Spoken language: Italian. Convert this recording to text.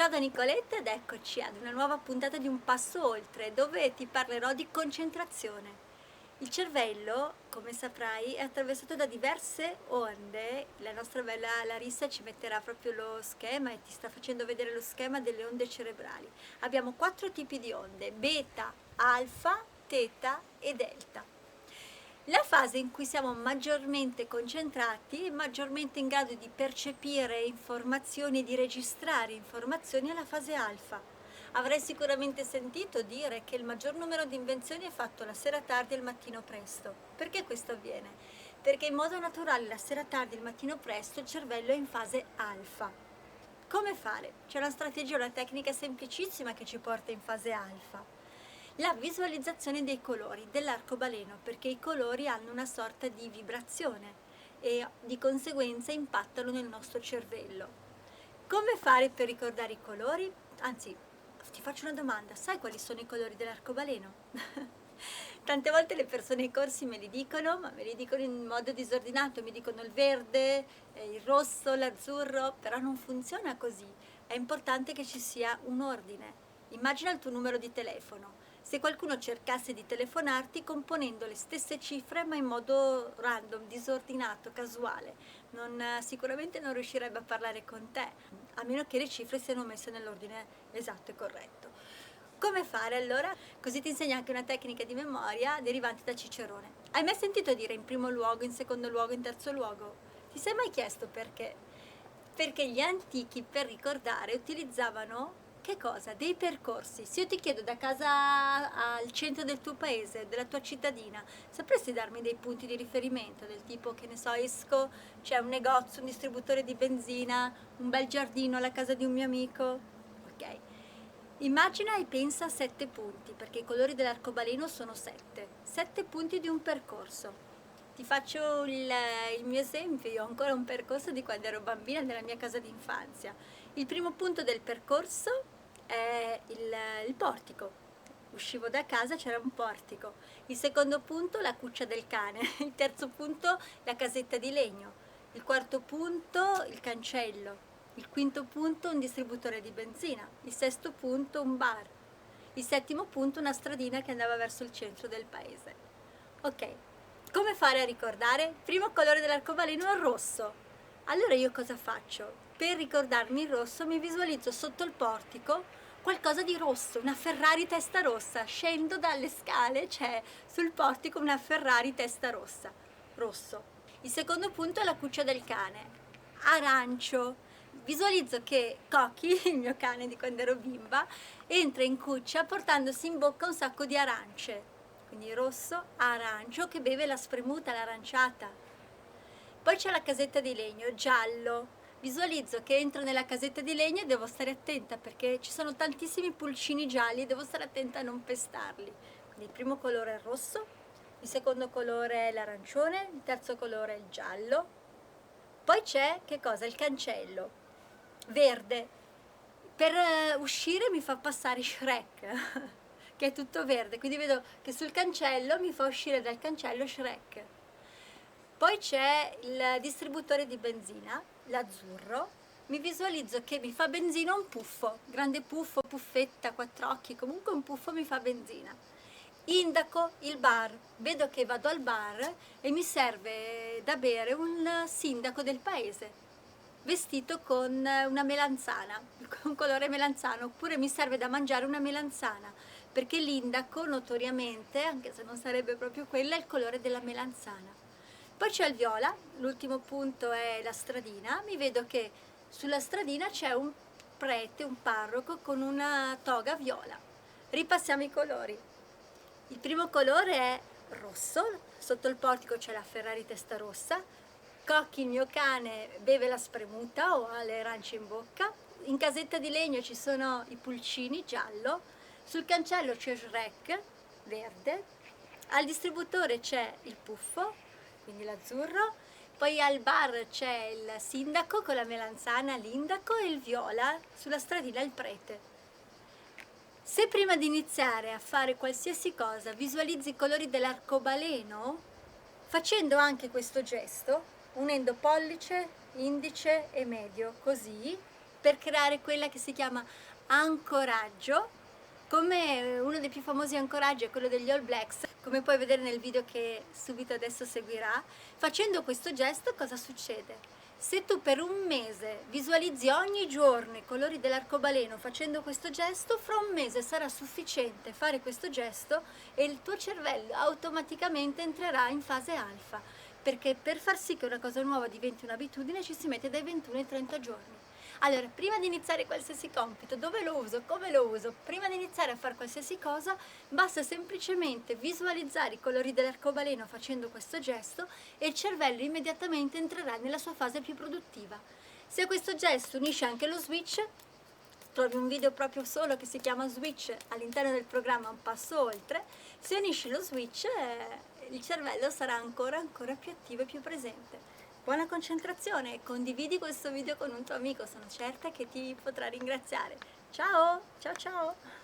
Ciao da Nicoletta ed eccoci ad una nuova puntata di Un Passo Oltre, dove ti parlerò di concentrazione. Il cervello, come saprai, è attraversato da diverse onde. La nostra bella Larissa ci metterà proprio lo schema e ti sta facendo vedere lo schema delle onde cerebrali. Abbiamo 4 tipi di onde: beta, alfa, teta e delta. La fase in cui siamo maggiormente concentrati e maggiormente in grado di percepire informazioni e di registrare informazioni è la fase alfa. Avrai sicuramente sentito dire che il maggior numero di invenzioni è fatto la sera tardi e il mattino presto. Perché questo avviene? Perché in modo naturale la sera tardi e il mattino presto il cervello è in fase alfa. Come fare? C'è una strategia, una tecnica semplicissima che ci porta in fase alfa. La visualizzazione dei colori dell'arcobaleno, perché i colori hanno una sorta di vibrazione e di conseguenza impattano nel nostro cervello. Come fare per ricordare i colori? Anzi, ti faccio una domanda: sai quali sono i colori dell'arcobaleno? Tante volte le persone ai corsi me li dicono, ma me li dicono in modo disordinato, mi dicono il verde, il rosso, l'azzurro, però non funziona così. È importante che ci sia un ordine. Immagina il tuo numero di telefono. Se qualcuno cercasse di telefonarti componendo le stesse cifre ma in modo random, disordinato, casuale, sicuramente non riuscirebbe a parlare con te, a meno che le cifre siano messe nell'ordine esatto e corretto. Come fare allora? Così ti insegno anche una tecnica di memoria derivante da Cicerone. Hai mai sentito dire in primo luogo, in secondo luogo, in terzo luogo? Ti sei mai chiesto perché? Perché gli antichi per ricordare utilizzavano che cosa? Dei percorsi. Se io ti chiedo da casa al centro del tuo paese, della tua cittadina, sapresti darmi dei punti di riferimento del tipo, che ne so, esco, c'è un negozio, un distributore di benzina, un bel giardino alla casa di un mio amico? Ok. Immagina e pensa a 7 punti, perché i colori dell'arcobaleno sono 7. 7 punti di un percorso. Ti faccio il mio esempio: io ho ancora un percorso di quando ero bambina nella mia casa d'infanzia. Il primo punto del percorso è il portico. Uscivo da casa, c'era un portico. Il secondo punto, la cuccia del cane. Il terzo punto, la casetta di legno. Il quarto punto, il cancello. Il quinto punto, un distributore di benzina. Il sesto punto, un bar. Il settimo punto, una stradina che andava verso il centro del paese. Ok, come fare a ricordare? Primo colore dell'arcobaleno è il rosso. Allora io cosa faccio? Per ricordarmi il rosso mi visualizzo sotto il portico qualcosa di rosso, una Ferrari testa rossa. Scendo dalle scale, c'è sul portico una Ferrari testa rossa. Rosso. Il secondo punto è la cuccia del cane. Arancio. Visualizzo che Cocky, il mio cane di quando ero bimba, entra in cuccia portandosi in bocca un sacco di arance. Quindi rosso, arancio, che beve la spremuta, l'aranciata. Poi c'è la casetta di legno, giallo. Visualizzo che entro nella casetta di legno e devo stare attenta perché ci sono tantissimi pulcini gialli, devo stare attenta a non pestarli. Quindi il primo colore è il rosso, il secondo colore è l'arancione, il terzo colore è il giallo. Poi c'è, che cosa? Il cancello, verde. Per uscire mi fa passare Shrek, che è tutto verde, quindi vedo che sul cancello mi fa uscire dal cancello Shrek. Poi c'è il distributore di benzina, l'azzurro. Mi visualizzo che mi fa benzina un puffo, grande puffo, puffetta, 4 occhi, comunque un puffo mi fa benzina. Indaco il bar, vedo che vado al bar e mi serve da bere un sindaco del paese, vestito con una melanzana, con colore melanzano, oppure mi serve da mangiare una melanzana, perché l'indaco notoriamente, anche se non sarebbe proprio quella, è il colore della melanzana. Poi c'è il viola, l'ultimo punto è la stradina, mi vedo che sulla stradina c'è un prete, un parroco con una toga viola. Ripassiamo i colori. Il primo colore è rosso, sotto il portico c'è la Ferrari testa rossa. Cocky, il mio cane, beve la spremuta o ha le arance in bocca. In casetta di legno ci sono i pulcini, giallo. Sul cancello c'è Shrek, verde. Al distributore c'è il puffo, quindi l'azzurro. Poi al bar c'è il sindaco con la melanzana, l'indaco, e il viola, sulla stradina il prete. Se prima di iniziare a fare qualsiasi cosa visualizzi i colori dell'arcobaleno, facendo anche questo gesto, unendo pollice, indice e medio, così, per creare quella che si chiama ancoraggio. Come uno dei più famosi ancoraggi è quello degli All Blacks, come puoi vedere nel video che subito adesso seguirà. Facendo questo gesto cosa succede? Se tu per un mese visualizzi ogni giorno i colori dell'arcobaleno facendo questo gesto, fra un mese sarà sufficiente fare questo gesto e il tuo cervello automaticamente entrerà in fase alfa, perché per far sì che una cosa nuova diventi un'abitudine ci si mette dai 21 ai 30 giorni. Allora, prima di iniziare qualsiasi compito, dove lo uso, come lo uso, prima di iniziare a fare qualsiasi cosa, basta semplicemente visualizzare i colori dell'arcobaleno facendo questo gesto e il cervello immediatamente entrerà nella sua fase più produttiva. Se a questo gesto unisce anche lo switch, trovi un video proprio solo che si chiama Switch all'interno del programma Un Passo Oltre, se unisci lo switch il cervello sarà ancora più attivo e più presente. Buona concentrazione, condividi questo video con un tuo amico, sono certa che ti potrà ringraziare. Ciao, ciao ciao!